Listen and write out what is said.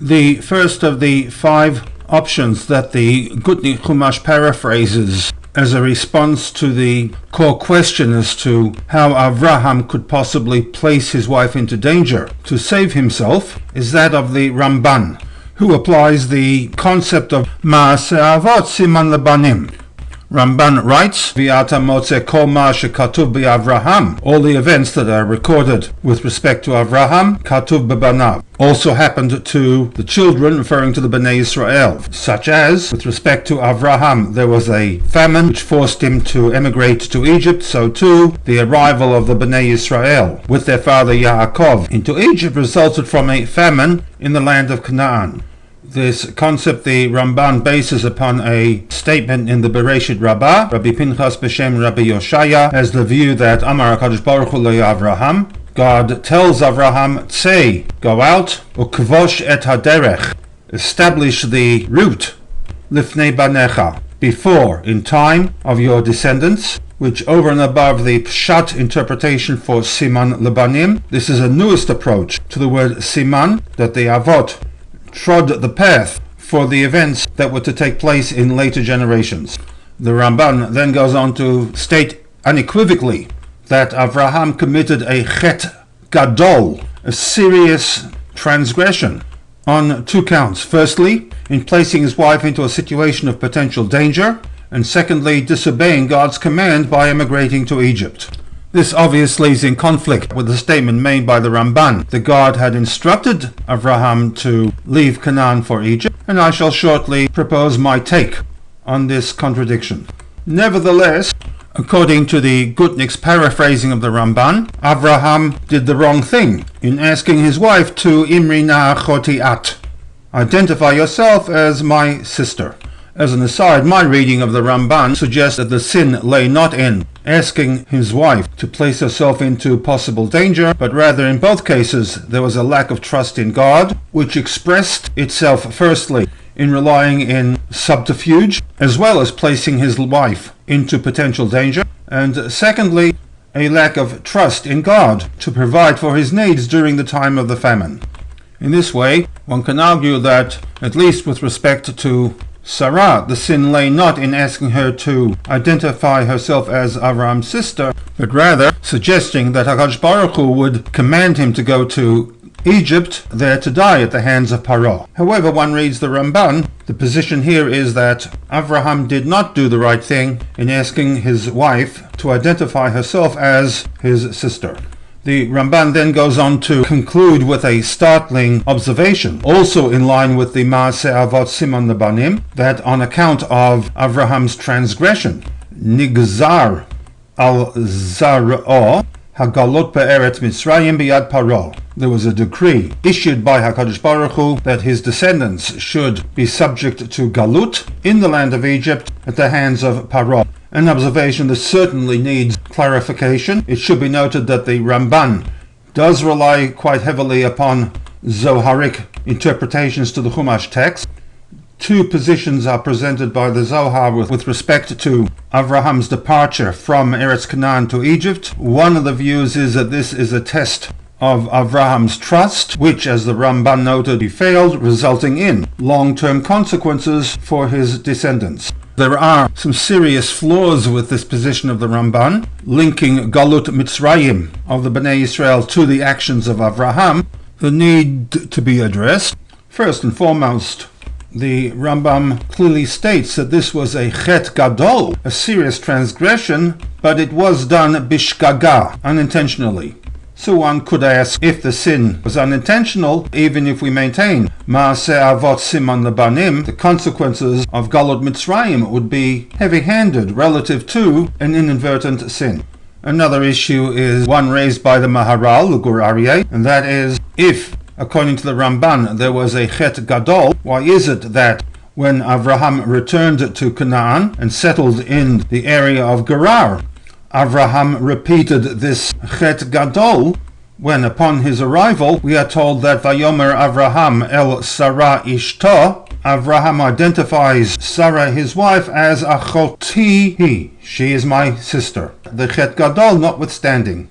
The first of the 5 options that the Gutnik Chumash paraphrases as a response to the core question as to how Avraham could possibly place his wife into danger to save himself is that of the Ramban, who applies the concept of Ma'aseh Avot Siman Lebanim. Ramban writes, V'ata motze kol ma shekatuv b'Avraham. All the events that are recorded with respect to Avraham, katuv b'banav, also happened to the children, referring to the Bnei Israel. Such as, with respect to Avraham, there was a famine which forced him to emigrate to Egypt. So too, the arrival of the Bnei Israel with their father Yaakov into Egypt resulted from a famine in the land of Canaan. This concept the Ramban bases upon a statement in the Bereshit Rabbah. Rabbi Pinchas B'Shem Rabbi Yoshaya has the view that Amar HaKadosh Baruch Hu Avraham, God tells Avraham, Tzei, go out, ukvosh et haderech, establish the route, lifnei banecha, before, in time, of your descendants, which over and above the pshat interpretation for siman lebanim, this is a newest approach to the word siman, that the avot trod the path for the events that were to take place in later generations. The Ramban then goes on to state unequivocally that Avraham committed a chet gadol, a serious transgression, on 2 counts. Firstly, in placing his wife into a situation of potential danger, and secondly, disobeying God's command by emigrating to Egypt. This obviously is in conflict with the statement made by the Ramban that God had instructed Avraham to leave Canaan for Egypt, and I shall shortly propose my take on this contradiction. Nevertheless, according to the Gutnik's paraphrasing of the Ramban, Avraham did the wrong thing in asking his wife to Imri Na'achoti At, identify yourself as my sister. As an aside, my reading of the Ramban suggests that the sin lay not in asking his wife to place herself into possible danger, but rather in both cases there was a lack of trust in God, which expressed itself firstly in relying in subterfuge, as well as placing his wife into potential danger, and secondly, a lack of trust in God to provide for his needs during the time of the famine. In this way, one can argue that, at least with respect to Sarah, the sin lay not in asking her to identify herself as Avram's sister, but rather suggesting that HaKadosh Baruch Hu would command him to go to Egypt, there to die at the hands of Paro. However, one reads the Ramban, the position here is that Avraham did not do the right thing in asking his wife to identify herself as his sister. The Ramban then goes on to conclude with a startling observation, also in line with the Ma'aseh Avot Siman Lebanim, that on account of Avraham's transgression, Nigzar al Zar'o Hagalot Be'eretz Mitzrayim Biyad Paro. There was a decree issued by HaKadosh Baruch Hu that his descendants should be subject to Galut in the land of Egypt at the hands of Paro. An observation that certainly needs clarification. It should be noted that the Ramban does rely quite heavily upon Zoharic interpretations to the Chumash text. 2 positions are presented by the Zohar with respect to Avraham's departure from Eretz Canaan to Egypt. One of the views is that this is a test of Avraham's trust, which, as the Ramban noted, he failed, resulting in long-term consequences for his descendants. There are some serious flaws with this position of the Ramban, linking Galut Mitzrayim of the Bnei Israel to the actions of Avraham, that need to be addressed. First and foremost, the Rambam clearly states that this was a chet gadol, a serious transgression, but it was done bishgaga, unintentionally. So one could ask, if the sin was unintentional, even if we maintain Ma'aseh Avot Siman Lebanim, the consequences of Galut Mitzrayim would be heavy-handed relative to an inadvertent sin. Another issue is one raised by the Maharal, the Gur Aryeh, and that is, if, according to the Ramban, there was a chet gadol, why is it that when Avraham returned to Canaan and settled in the area of Gerar, Avraham repeated this chet gadol when, upon his arrival, we are told that Vayomer Avraham el Sarah ishto, Avraham identifies Sarah, his wife, as achoti hi, she is my sister. The chet gadol notwithstanding.